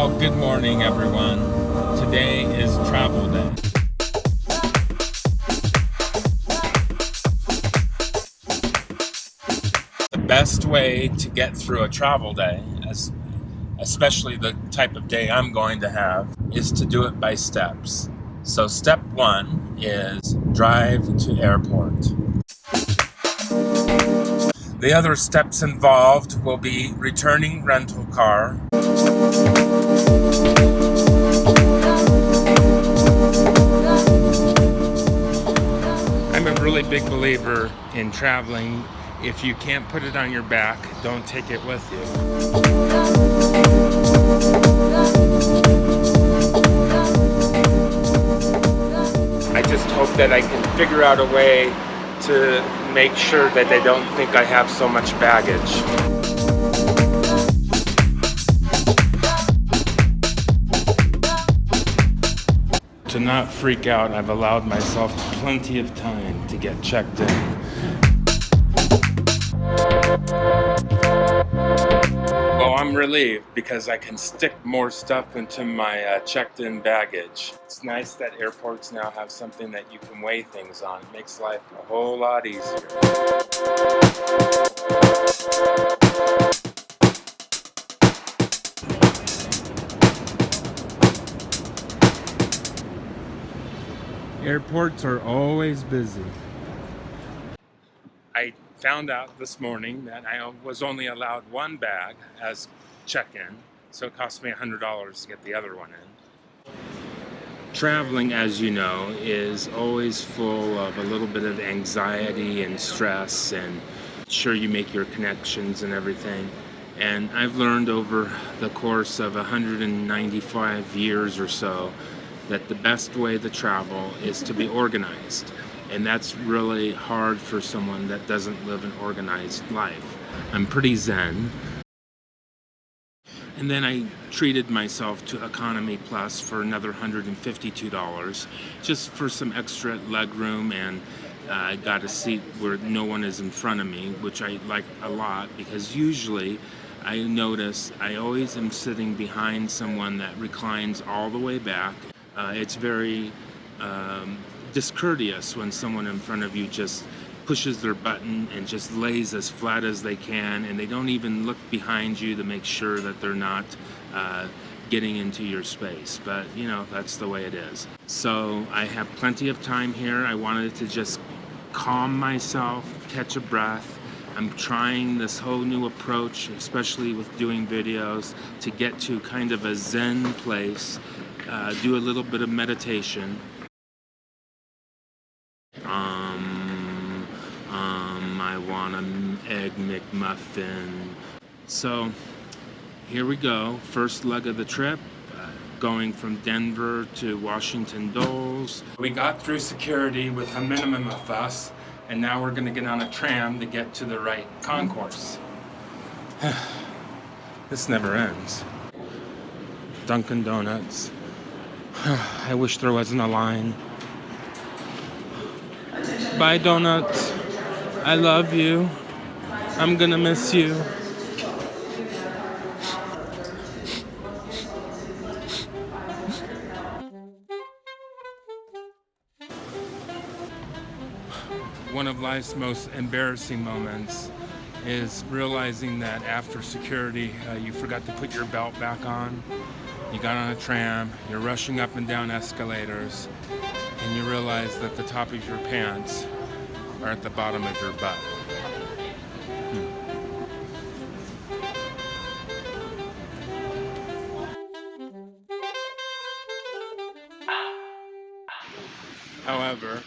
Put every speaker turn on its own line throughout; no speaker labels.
Well, good morning, everyone. Today is travel day. The best way to get through a travel day, especially the type of day I'm going to have, is to do it by steps. So step one is drive to airport. The other steps involved will be returning rental car. I'm a really big believer in traveling. If you can't put it on your back, don't take it with you. I just hope that I can figure out a way to make sure that they don't think I have so much baggage. To not freak out, I've allowed myself plenty of time to get checked in. Well, I'm relieved because I can stick more stuff into my checked-in baggage. It's nice that airports now have something that you can weigh things on. It makes life a whole lot easier. Airports are always busy. I found out this morning that I was only allowed one bag as check-in, so it cost me $100 to get the other one in. Traveling, as you know, is always full of a little bit of anxiety and stress, and sure, you make your connections and everything. And I've learned over the course of 195 years or so that the best way to travel is to be organized. And that's really hard for someone that doesn't live an organized life. I'm pretty zen. And then I treated myself to Economy Plus for another $152, just for some extra leg room, and I got a seat where no one is in front of me, which I like a lot, because usually I notice I always am sitting behind someone that reclines all the way back. It's very discourteous when someone in front of you just pushes their button and just lays as flat as they can, and they don't even look behind you to make sure that they're not getting into your space. But you know, that's the way it is. So I have plenty of time here. I wanted to just calm myself, catch a breath. I'm trying this whole new approach, especially with doing videos, to get to kind of a zen place, do a little bit of meditation. I want an Egg McMuffin. So here we go. First leg of the trip, going from Denver to Washington Dolls. We got through security with a minimum of fuss, and now we're gonna get on a tram to get to the right concourse. This never ends. Dunkin' Donuts. I wish there wasn't a line. Bye, donuts. I love you. I'm gonna miss you. One of life's most embarrassing moments is realizing that after security, you forgot to put your belt back on. You got on a tram, you're rushing up and down escalators, and you realize that the top of your pants are at the bottom of your butt. However,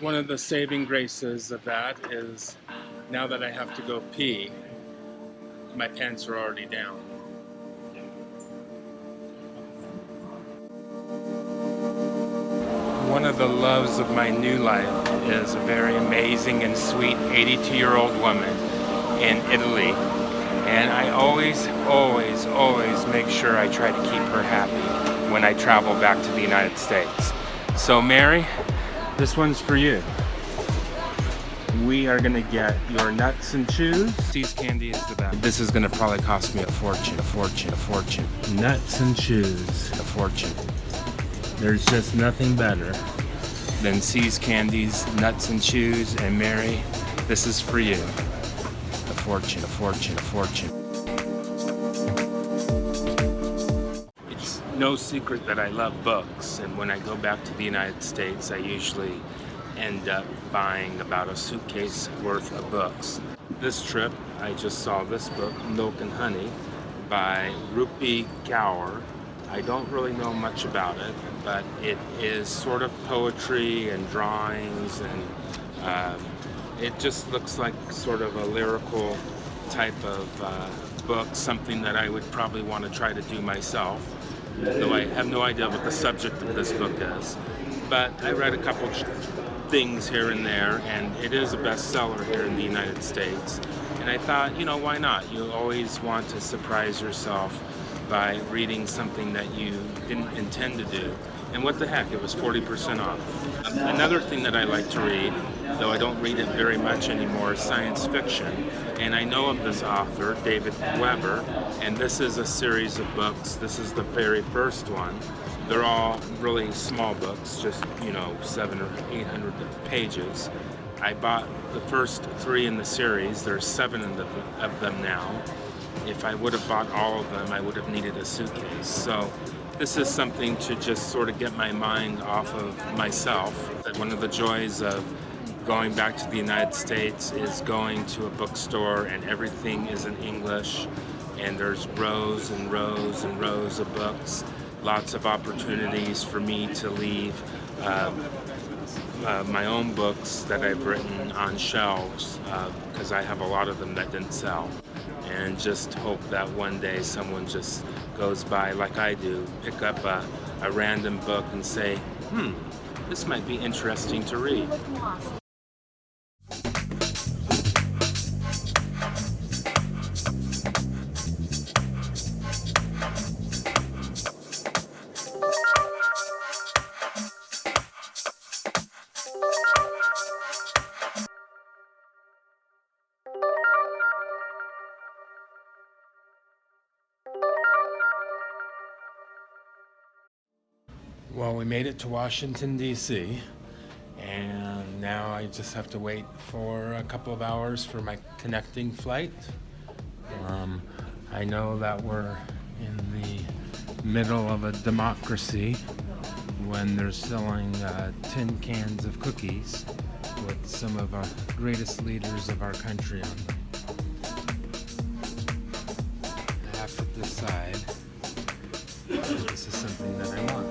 one of the saving graces of that is now that I have to go pee, my pants are already down. One of the loves of my new life is a very amazing and sweet 82-year-old woman in Italy. And I always make sure I try to keep her happy when I travel back to the United States. So Mary, this one's for you. we are gonna get your nuts and chews. See's candy is the best. This is gonna probably cost me a fortune, a fortune, a fortune. Nuts and chews, a fortune. There's just nothing better than See's Candies, Nuts and Chews, and Mary, this is for you. A fortune, a fortune, a fortune. It's no secret that I love books, and when I go back to the United States, I usually end up buying about a suitcase worth of books. This trip, I just saw this book, Milk and Honey, by Rupi Kaur. I don't really know much about it, but it is sort of poetry and drawings, and it just looks like sort of a lyrical type of book, something that I would probably want to try to do myself, though I have no idea what the subject of this book is. But I read a couple things here and there, and it is a bestseller here in the United States. And I thought, you know, why not? You always want to surprise yourself by reading something that you didn't intend to do. And what the heck, it was 40% off. Another thing that I like to read, though I don't read it very much anymore, is science fiction. And I know of this author, David Weber, and this is a series of books. This is the very first one. They're all really small books, just, you know, 700 or 800 pages. I bought the first 3 in the series. There's 7 of them now. If I would have bought all of them, I would have needed a suitcase. So this is something to just sort of get my mind off of myself. One of the joys of going back to the United States is going to a bookstore and everything is in English, and there's rows and rows and rows of books. Lots of opportunities for me to leave my own books that I've written on shelves, because I have a lot of them that didn't sell. And just hope that one day someone just goes by like I do, pick up a random book and say, this might be interesting to read. Well, we made it to Washington, D.C., and now I just have to wait for a couple of hours for my connecting flight. I know that we're in the middle of a democracy when they're selling tin cans of cookies with some of our greatest leaders of our country on them. I have to decide if this is something that I want.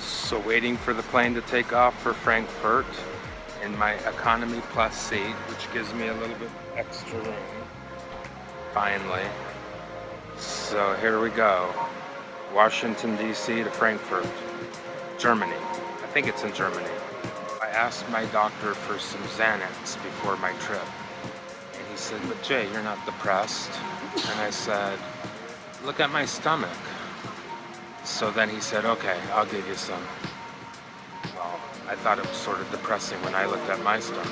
So waiting for the plane to take off for Frankfurt in my economy plus seat, which gives me a little bit extra room, finally. So here we go. Washington, D.C. to Frankfurt, Germany. I think it's in Germany. I asked my doctor for some Xanax before my trip. And he said, but Jay, you're not depressed. And I said, look at my stomach. So then he said, okay, I'll give you some. Well, I thought it was sort of depressing when I looked at my stomach.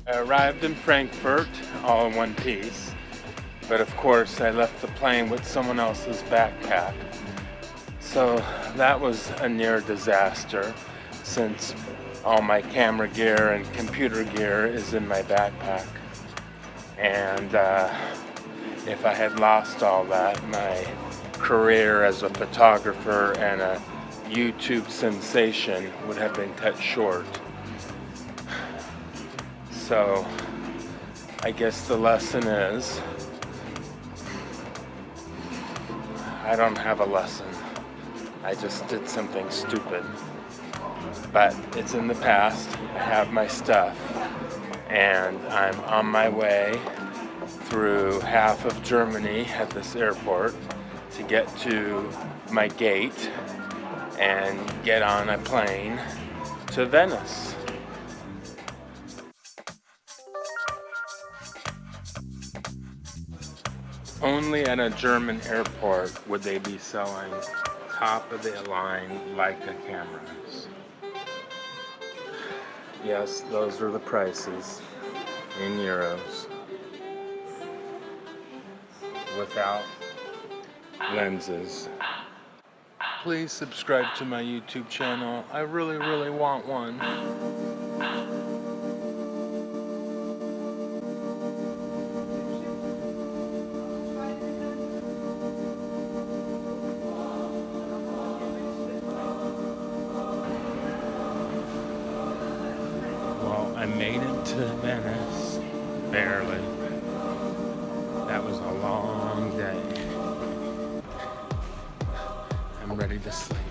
I arrived in Frankfurt all in one piece, but of course I left the plane with someone else's backpack. So that was a near disaster, since all my camera gear and computer gear is in my backpack. And if I had lost all that, my career as a photographer and a YouTube sensation would have been cut short. So I guess the lesson is, I don't have a lesson. I just did something stupid. But it's in the past. I have my stuff, and I'm on my way through half of Germany at this airport to get to my gate and get on a plane to Venice. Only at a German airport would they be selling top of the line Leica cameras. Yes, those are the prices in euros. Without lenses. Please subscribe to my YouTube channel. I really, really want one. Well, I made it to Venice. Barely. That was a long day. I'm ready to sleep.